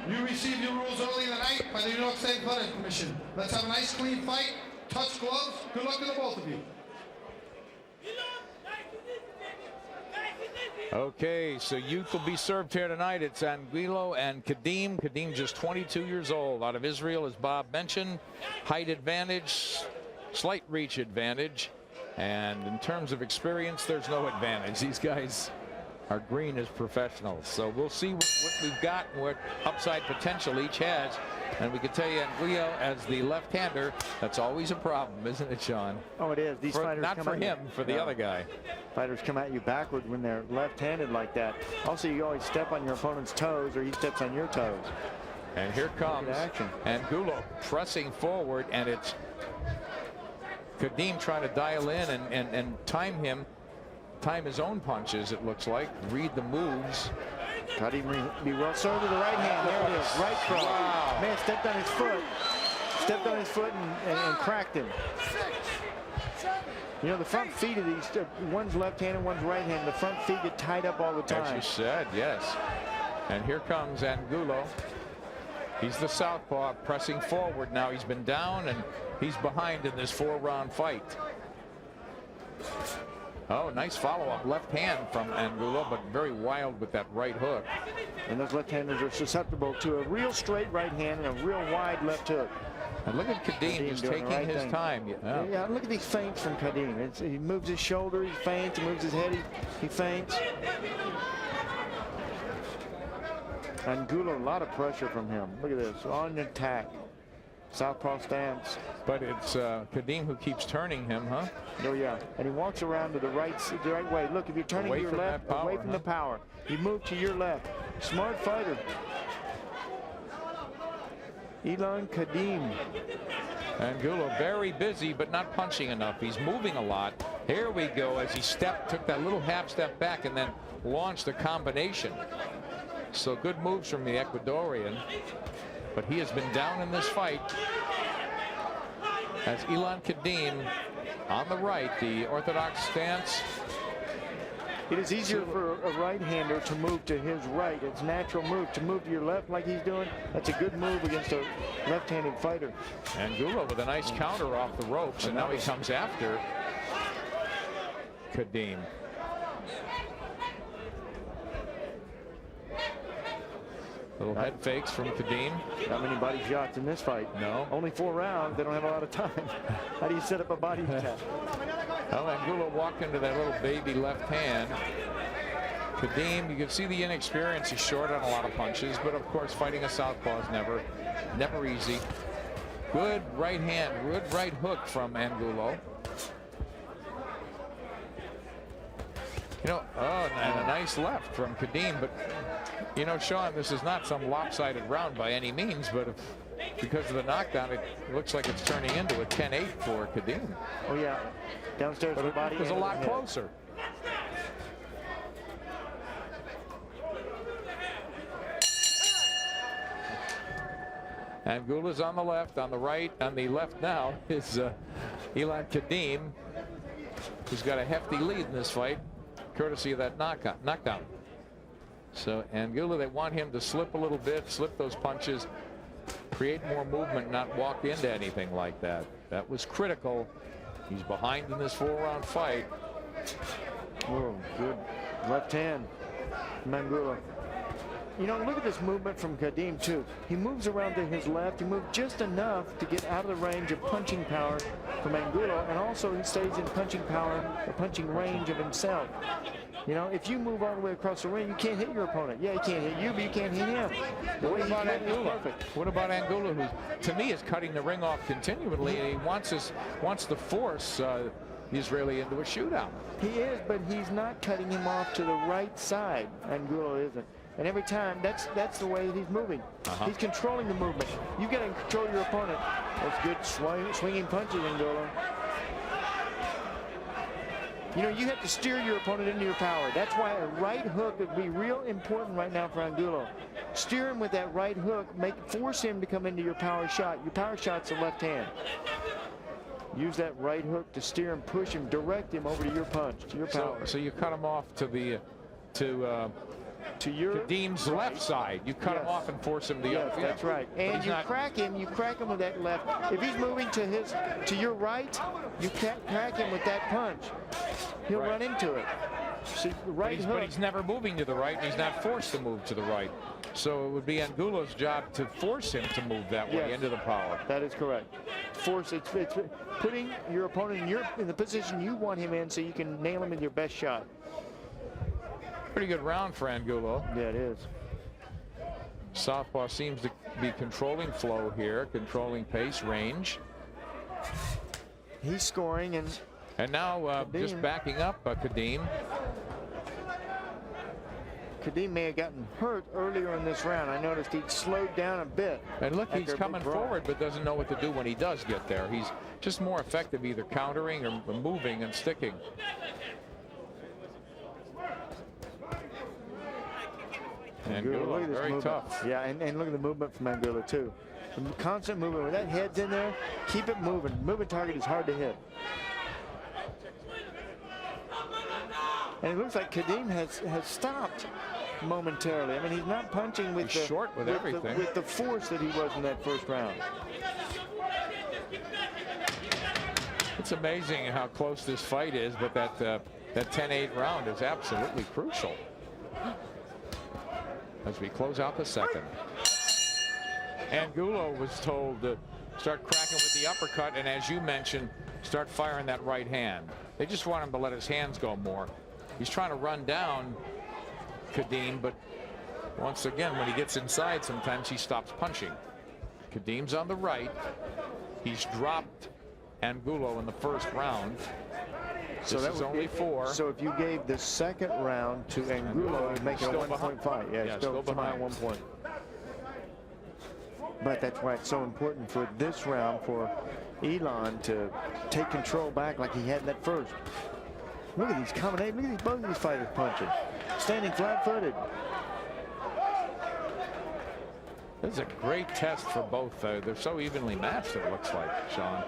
You received your rules early in the night by the New York State Athletic Commission. Let's have a nice clean fight. Touch gloves. Good luck to the both of you. Okay, so youth will be served here tonight. It's Angulo and Kedem. Kedem just 22 years old. Out of Israel, as Bob mentioned. Height advantage, slight reach advantage. And in terms of experience, there's no advantage. These guys are green as professionals. So we'll see what we've got and what upside potential each has. And we can tell you, Angulo, as the left-hander, that's always a problem, isn't it, Sean? Oh, it is. These fighters not for him, for the other guy. Fighters come at you backward when they're left-handed like that. Also, you always step on your opponent's toes, or he steps on your toes. And here comes Angulo pressing forward, and it's Kedem trying to dial in and time his own punches, it looks like. Read the moves. Kedem be well served with the right hand. There it is. Right cross. Wow. Man stepped on his foot. Stepped on his foot and cracked him. You know, the front feet of these, one's left-handed, one's right-handed. The front feet get tied up all the time. As you said, yes. And here comes Angulo. He's the southpaw pressing forward now. He's been down and he's behind in this 4-round fight. Oh, nice follow-up left hand from Angulo, but very wild with that right hook. And those left-handers are susceptible to a real straight right hand and a real wide left hook. And look at Kedem just taking his time. Yeah, look at these feints from Kedem. He moves his shoulder, he feints, he moves his head, he feints. Angulo, a lot of pressure from him. Look at this, on attack. Southpaw stance. But it's Kedem who keeps turning him, huh? Oh, yeah. And he walks around to the right way. Look, if you're turning to your left, away from the power, you move to your left. Smart fighter. Eilon Kedem. Angulo very busy, but not punching enough. He's moving a lot. Here we go as he took that little half step back and then launched a combination. So good moves from the Ecuadorian. But he has been down in this fight as Eilon Kedem on the right, the orthodox stance. It is easier for a right-hander to move to his right. It's a natural move. To move to your left like he's doing, that's a good move against a left-handed fighter. Angulo with a nice counter off the ropes, and now he comes after Kedem. Little head fakes from Kedem. Not many body shots in this fight. No. Only 4 rounds. They don't have a lot of time. How do you set up a body attack? Well, Angulo walked into that little baby left hand. Kedem, you can see the inexperience. He's short on a lot of punches, but of course fighting a southpaw is never easy. Good right hand, good right hook from Angulo. You know, and a nice left from Kedem, but you know, Sean, this is not some lopsided round by any means, but because of the knockdown, it looks like it's turning into a 10-8 for Kedem. Oh yeah, downstairs but the body it was a lot closer. Angulo's on the left, on the right, on the left now is Eilon Kedem, who's got a hefty lead in this fight, courtesy of that knockdown. So Angulo, they want him to slip a little bit, slip those punches, create more movement, not walk into anything like that. That was critical. He's behind in this 4-round fight. Oh, good left hand from Angulo. You know, look at this movement from Kedem too. He moves around to his left. He moves just enough to get out of the range of punching power from Angulo, and also he stays in punching power, the punching range of himself. You know, if you move all the way across the ring, you can't hit your opponent. Yeah, he can't hit you, but you can't hit him. What about Angulo? What about Angulo, who to me is cutting the ring off continually, and he wants to force the Israeli into a shootout. He is, but he's not cutting him off to the right side. Angulo isn't. And every time, that's the way that he's moving. He's controlling the movement. You've got to control your opponent. That's good swinging punches, Angulo. You know, you have to steer your opponent into your power. That's why a right hook would be real important right now for Angulo. Steer him with that right hook. Force him to come into your power shot. Your power shot's the left hand. Use that right hook to steer him, push him, direct him over to your punch, to your power. So you cut him off to the to your Kedem's left side. You cut him off and force him to the other field. That's right. And you crack him with that left. If he's moving to your right, you can't crack him with that punch. He'll run into it. See, right hook. But he's never moving to the right, and he's not forced to move to the right. So it would be Angulo's job to force him to move that way into the power. That is correct. Force it's putting your opponent in the position you want him in, so you can nail him with your best shot. Pretty good round for Angulo. Yeah, it is. Southpaw seems to be controlling flow here, controlling pace, range. He's scoring, and now just backing up Kedem. Kedem may have gotten hurt earlier in this round. I noticed he slowed down a bit. And look, he's coming forward, but doesn't know what to do when he does get there. He's just more effective either countering or moving and sticking. Angulo, very tough. Yeah, and look at the movement from Angulo too. The constant movement. When that head's in there, keep it moving. Moving target is hard to hit. And it looks like Kedem has stopped momentarily. I mean, he's not punching with with the force that he was in that first round. It's amazing how close this fight is, but that 10-8 round is absolutely crucial. As we close out the second. Angulo was told to start cracking with the uppercut, and as you mentioned, start firing that right hand. They just want him to let his hands go more. He's trying to run down Kedem, but once again, when he gets inside, sometimes he stops punching. Kedem's on the right. He's dropped Angulo in the first round. So that was only 4. So if you gave the second round to Angulo, it'd make it a 1-point fight. Yeah, still behind 1 point. But that's why it's so important for this round for Eilon to take control back like he had in that first. Look at these combinations. Look at both of these fighters punching. Standing flat-footed. This is a great test for both. They're so evenly matched, it looks like, Sean.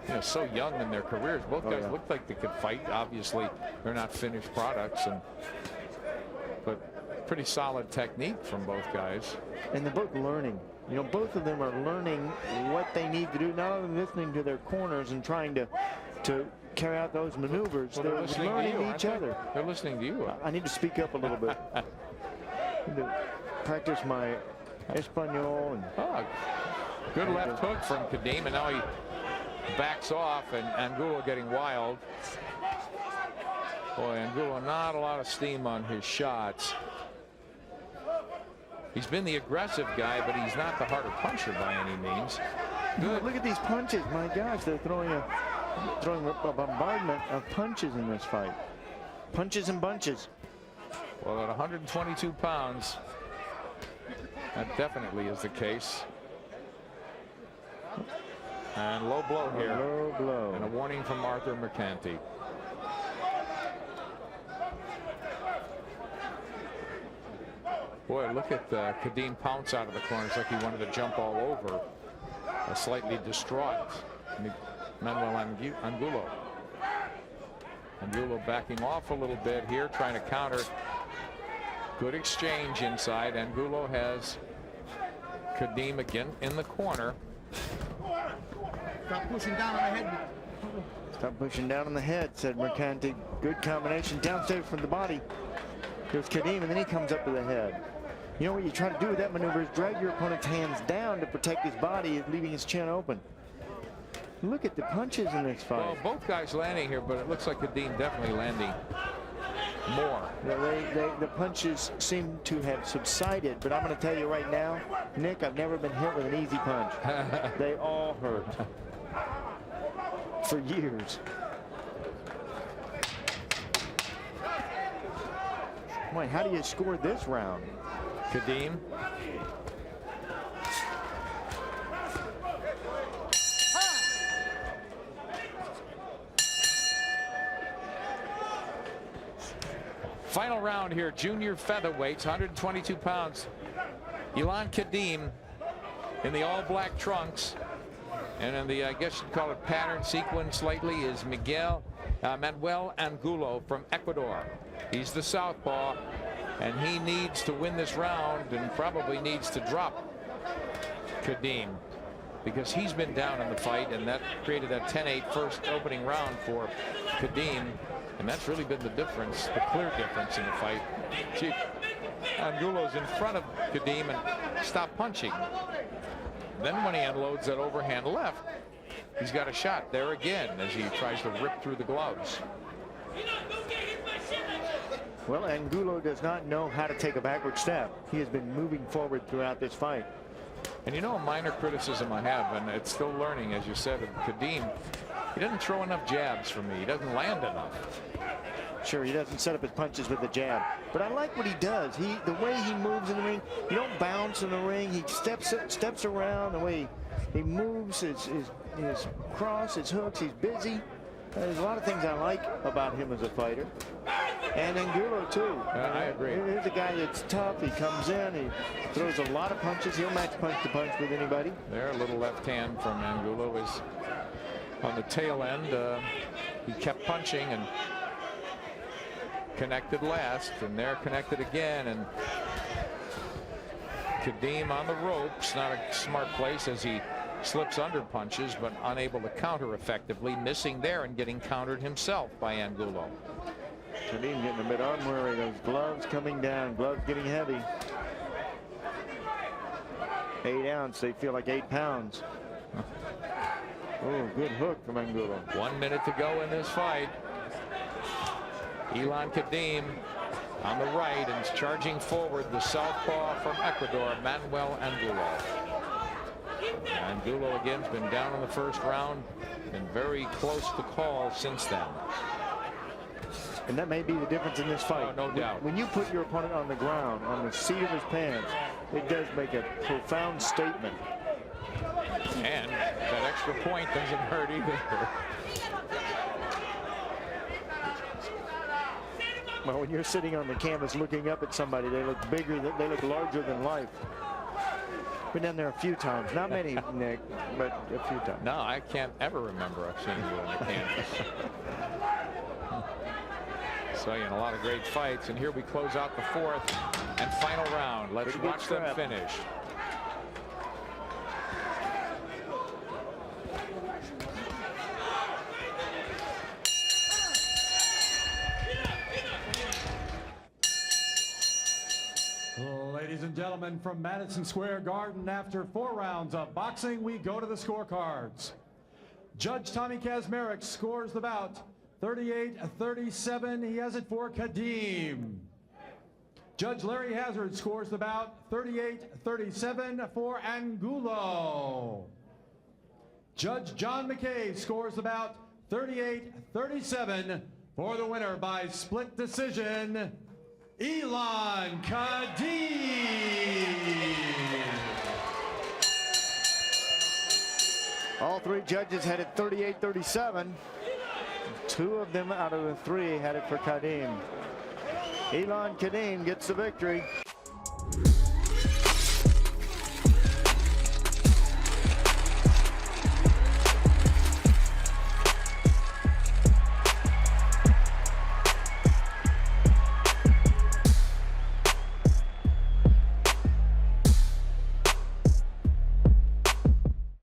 You know, so young in their careers. Both guys look like they could fight. Obviously, they're not finished products, but pretty solid technique from both guys. And they're both learning. You know, both of them are learning what they need to do, not only listening to their corners and trying to carry out those maneuvers. Well, they're learning each other. They're listening to you. I need to speak up a little bit. I need to practice my Espanol. Good left hook from Kedem, and now he backs off, and Angulo getting wild. Boy, Angulo, not a lot of steam on his shots. He's been the aggressive guy, but he's not the harder puncher by any means. Good. Look at these punches. My gosh, they're throwing a bombardment of punches in this fight. Punches and bunches. Well, at 122 pounds, that definitely is the case. And low blow here. Low blow. And a warning from Arthur Mercanti. Boy, look at Kedem pounce out of the corner. It's like he wanted to jump all over. Slightly distraught Manuel Angulo. Angulo backing off a little bit here, trying to counter. Good exchange inside. Angulo has Kedem again in the corner. Stop pushing down on the head. Stop pushing down on the head, said Mercanti. Good combination downstairs from the body. There's Kedem, and then he comes up to the head. You know what you try to do with that maneuver is drag your opponent's hands down to protect his body, leaving his chin open. Look at the punches in this fight. Well, both guys landing here, but it looks like Kedem definitely landing more. The punches seem to have subsided, but I'm going to tell you right now, Nick, I've never been hit with an easy punch. They all hurt for years. Wait, how do you score this round? Kedem. Final round here, junior featherweights, 122 pounds. Eilon Kedem in the all-black trunks. And in the, I guess you'd call it pattern sequence slightly, is Manuel Angulo from Ecuador. He's the southpaw. And he needs to win this round and probably needs to drop Kedem, because he's been down in the fight, and that created that 10-8 first opening round for Kedem, and that's really been the difference, the clear difference in the fight. See, Angulo's in front of Kedem and stopped punching. Then when he unloads that overhand left, he's got a shot there again as he tries to rip through the gloves. Well, Angulo does not know how to take a backward step. He has been moving forward throughout this fight. And you know, a minor criticism I have, and it's still learning, as you said, of Kedem, he doesn't throw enough jabs for me. He doesn't land enough. Sure, he doesn't set up his punches with the jab, but I like what he does. The way he moves in the ring, you don't bounce in the ring. He steps around. The way he moves, his cross, his hooks, he's busy. There's a lot of things I like about him as a fighter. And Angulo, too. I agree. Here's a guy that's tough. He comes in, he throws a lot of punches. He'll match punch to punch with anybody. There, a little left hand from Angulo is on the tail end. He kept punching and connected last, and they're connected again. And Kedem on the ropes, not a smart place as he slips under punches, but unable to counter effectively, missing there and getting countered himself by Angulo. Kedem getting a bit unwary. Those gloves coming down, gloves getting heavy. 8 ounce, they feel like 8 pounds. Oh, good hook from Angulo. 1 minute to go in this fight. Eilon Kedem on the right and charging forward, the southpaw from Ecuador, Manuel Angulo. Angulo again has been down in the first round and very close to call since then. And that may be the difference in this fight. Oh, no doubt. When you put your opponent on the ground, on the seat of his pants, it does make a profound statement. And that extra point doesn't hurt either. Well, when you're sitting on the canvas looking up at somebody, they look bigger, they look larger than life. Been down there a few times, not many, Nick, but a few times. No, I can't ever remember I've seen you on the canvas. So, you know, a lot of great fights, and here we close out the fourth and final round. Let's watch them finish. Ladies and gentlemen, from Madison Square Garden, after 4 rounds of boxing, we go to the scorecards. Judge Tommy Kazmarek scores the bout 38-37. He has it for Kedem. Judge Larry Hazard scores the bout 38-37 for Angulo. Judge John McKay scores the bout 38-37 for the winner by split decision, Eilon Kedem. All 3 judges had it 38-37. 2 of them out of the 3 had it for Kedem. Eilon Kedem gets the victory.